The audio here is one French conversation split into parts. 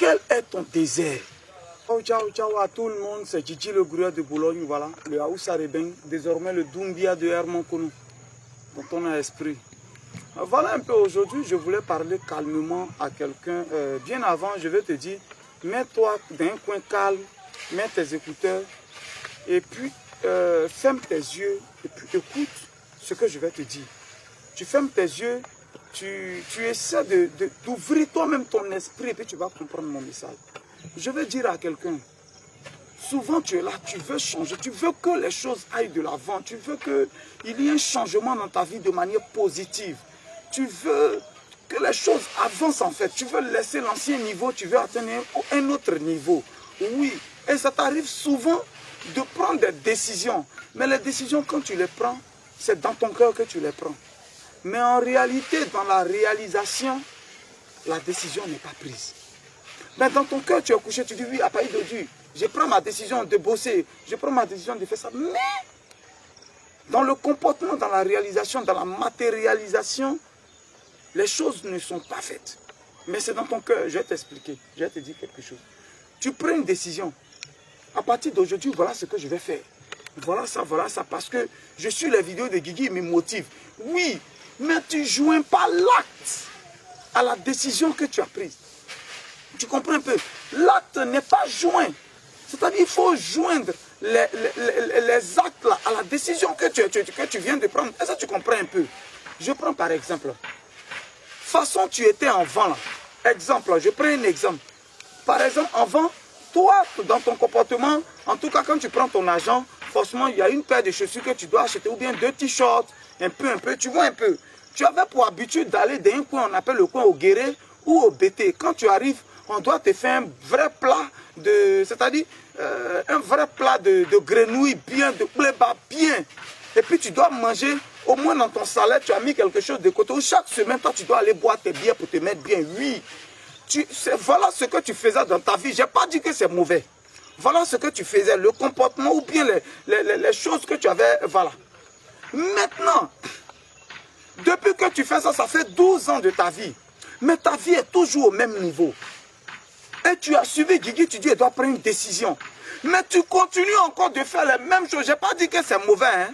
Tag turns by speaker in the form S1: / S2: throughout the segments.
S1: Quel est ton désert? Ciao, ciao, ciao à tout le monde, c'est Gigi le gruyère de Boulogne, voilà, le Aoussa Rebeng, désormais le Doumbia de Hermon Konou, dont on a esprit. Voilà un peu aujourd'hui, je voulais parler calmement à quelqu'un. Bien avant, je vais te dire, mets-toi dans un coin calme, mets tes écouteurs, et puis ferme tes yeux, et puis écoute ce que je vais te dire. Tu fermes tes yeux, tu essaies d'ouvrir toi-même ton esprit, et puis tu vas comprendre mon message. Je vais dire à quelqu'un, souvent tu es là, tu veux changer, tu veux que les choses aillent de l'avant, tu veux qu'il y ait un changement dans ta vie de manière positive. Tu veux que les choses avancent en fait, tu veux laisser l'ancien niveau, tu veux atteindre un autre niveau. Oui, et ça t'arrive souvent de prendre des décisions, mais les décisions quand tu les prends, c'est dans ton cœur que tu les prends. Mais en réalité, dans la réalisation, la décision n'est pas prise. Mais dans ton cœur, tu es couché, tu dis oui, à Paris de Dieu, je prends ma décision de bosser, je prends ma décision de faire ça. Mais dans le comportement, dans la réalisation, dans la matérialisation, les choses ne sont pas faites. Mais c'est dans ton cœur, je vais t'expliquer, je vais te dire quelque chose. Tu prends une décision. À partir d'aujourd'hui, voilà ce que je vais faire. Voilà ça, parce que je suis les vidéos de Guigui, ils me motivent. Oui, mais tu ne joins pas l'acte à la décision que tu as prise. Tu comprends un peu? L'acte n'est pas joint. C'est-à-dire qu'il faut joindre les actes là, à la décision que tu viens de prendre. Est-ce que tu comprends un peu? Je prends par exemple. Façon tu étais avant là. Exemple, je prends un exemple. Par exemple, avant, toi, dans ton comportement, en tout cas quand tu prends ton argent, forcément, il y a une paire de chaussures que tu dois acheter ou bien deux t-shirts, un peu, tu vois un peu. Tu avais pour habitude d'aller dans un coin, on appelle le coin au Guéré ou au BT. Quand tu arrives, on doit te faire un vrai plat c'est-à-dire un vrai plat de grenouilles bien, de blé-bas bien. Et puis tu dois manger, au moins dans ton salaire, tu as mis quelque chose de côté. Ou chaque semaine, toi, tu dois aller boire tes bières pour te mettre bien. Oui, voilà ce que tu faisais dans ta vie. Je n'ai pas dit que c'est mauvais. Voilà ce que tu faisais, le comportement ou bien les choses que tu avais. Voilà. Maintenant, depuis que tu fais ça, ça fait 12 ans de ta vie. Mais ta vie est toujours au même niveau. Et tu as suivi Guigui, tu dis, il doit prendre une décision. Mais tu continues encore de faire les mêmes choses. Je n'ai pas dit que c'est mauvais, hein.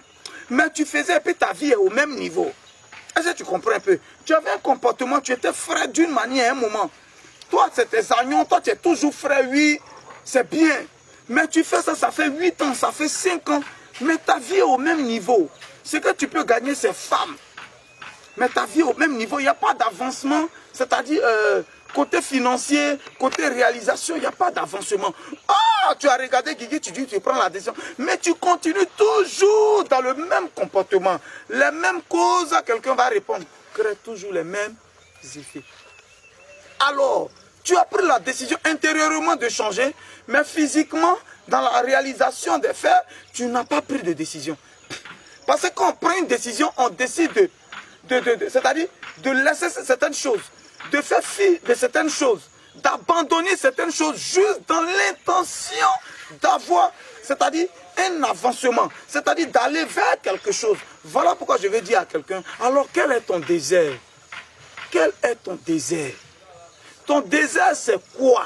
S1: Mais tu faisais et puis ta vie est au même niveau. Est-ce que tu comprends un peu? Tu avais un comportement, tu étais frais d'une manière à un moment. Toi, c'est tes agnons, toi, tu es toujours frais, oui, c'est bien. Mais tu fais ça, ça fait 8 ans, ça fait 5 ans. Mais ta vie est au même niveau. Ce que tu peux gagner, c'est femme. Mais ta vie est au même niveau, il n'y a pas d'avancement. C'est-à-dire, côté financier, côté réalisation, il n'y a pas d'avancement. Ah, tu as regardé Guigui, tu dis, tu prends la décision. Mais tu continues toujours dans le même comportement. Les mêmes causes, quelqu'un va répondre. Crée toujours les mêmes effets. Alors, tu as pris la décision intérieurement de changer, mais physiquement, dans la réalisation des faits, tu n'as pas pris de décision. Parce que quand on prend une décision, on décide c'est-à-dire de laisser certaines choses, de faire fi de certaines choses, d'abandonner certaines choses juste dans l'intention d'avoir, c'est-à-dire un avancement, c'est-à-dire d'aller vers quelque chose. Voilà pourquoi je vais dire à quelqu'un, alors quel est ton désert? Quel est ton désert? Ton désert c'est quoi?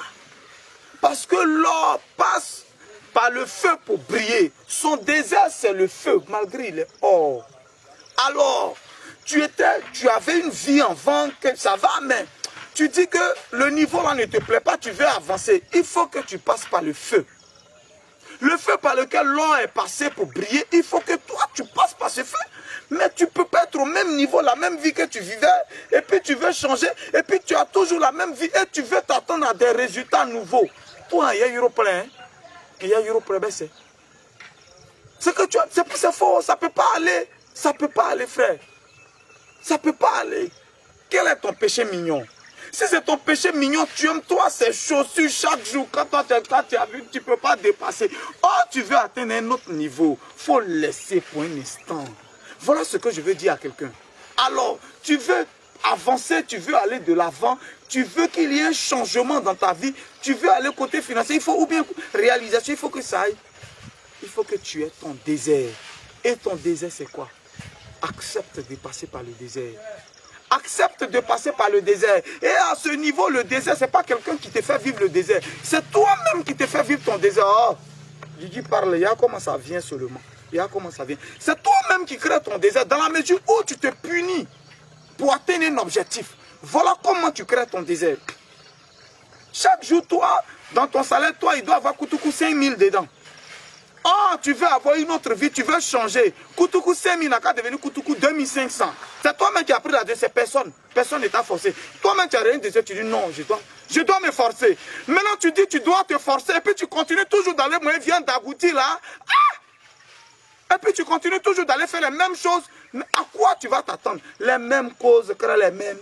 S1: Parce que l'or passe par le feu pour briller. Son désert c'est le feu, malgré il est or. Alors, tu avais une vie avant, que ça va, mais tu dis que le niveau là ne te plaît pas, tu veux avancer. Il faut que tu passes par le feu. Le feu par lequel l'or est passé pour briller, il faut que toi tu passes par ce feu. Mais tu ne peux pas être au même niveau, la même vie que tu vivais, et puis tu veux changer, et puis tu as toujours la même vie, et tu veux t'attendre à des résultats nouveaux. Toi, il y a Européen, il y a Européen, c'est que tu as, c'est faux, ça ne peut pas aller. Ça ne peut pas aller, frère. Ça ne peut pas aller. Quel est ton péché mignon? Si c'est ton péché mignon, tu aimes toi ces chaussures chaque jour. Quand tu as vu, tu ne peux pas dépasser. Oh, tu veux atteindre un autre niveau. Il faut laisser pour un instant. Voilà ce que je veux dire à quelqu'un. Alors, tu veux avancer, tu veux aller de l'avant, tu veux qu'il y ait un changement dans ta vie, tu veux aller côté financier, il faut, ou bien réalisation, il faut que ça aille. Il faut que tu aies ton désert. Et ton désert, c'est quoi? Accepte de passer par le désert. Accepte de passer par le désert. Et à ce niveau, le désert, ce n'est pas quelqu'un qui te fait vivre le désert. C'est toi-même qui te fait vivre ton désert. Oh, Guigui parle, il y a comment ça vient seulement. Il y a comment ça vient. C'est toi-même qui crée ton désert dans la mesure où tu te punis pour atteindre un objectif. Voilà comment tu crées ton désert. Chaque jour, toi, dans ton salaire, toi, il doit avoir Koutoukou 5000 dedans. Oh, tu veux avoir une autre vie, tu veux changer. Koutoukou 5000 n'a qu'à devenir Koutoukou 2500. C'est toi-même qui as pris la décision, c'est personne. Personne ne t'a forcé. Toi-même, tu as rien décidé, tu dis non, je dois me forcer. Maintenant, tu dis tu dois te forcer et puis tu continues toujours dans les moyens viennent d'aboutir là. Ah! Et puis tu continues toujours d'aller faire les mêmes choses. Mais à quoi tu vas t'attendre? Les mêmes causes, les mêmes.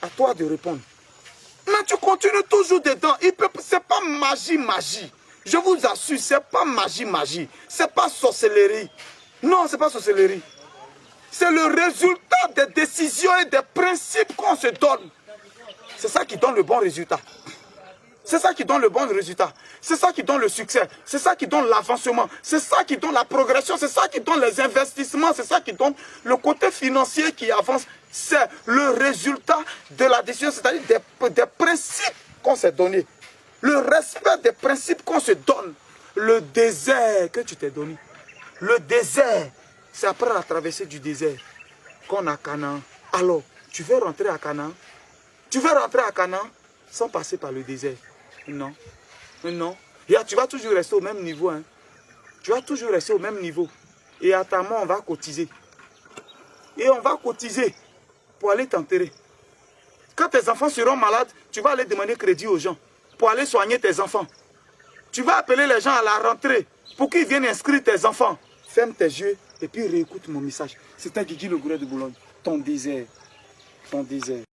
S1: À toi de répondre. Mais tu continues toujours dedans. Ce n'est pas magie. Je vous assure, ce n'est pas magie. Ce n'est pas sorcellerie. Non, ce n'est pas sorcellerie. C'est le résultat des décisions et des principes qu'on se donne. C'est ça qui donne le bon résultat. C'est ça qui donne le bon résultat. C'est ça qui donne le succès. C'est ça qui donne l'avancement. C'est ça qui donne la progression. C'est ça qui donne les investissements. C'est ça qui donne le côté financier qui avance. C'est le résultat de la décision, c'est-à-dire des principes qu'on s'est donnés. Le respect des principes qu'on se donne. Le désert que tu t'es donné. Le désert, c'est après la traversée du désert qu'on a Canaan. Alors, tu veux rentrer à Canaan? Tu veux rentrer à Canaan sans passer par le désert? Non. Non. Et tu vas toujours rester au même niveau. Hein. Tu vas toujours rester au même niveau. Et à ta mort, on va cotiser. Et on va cotiser pour aller t'enterrer. Quand tes enfants seront malades, tu vas aller demander crédit aux gens pour aller soigner tes enfants. Tu vas appeler les gens à la rentrée pour qu'ils viennent inscrire tes enfants. Ferme tes yeux et puis réécoute mon message. C'était Guigui le Gourou de Boulogne. Ton désert. Ton désert.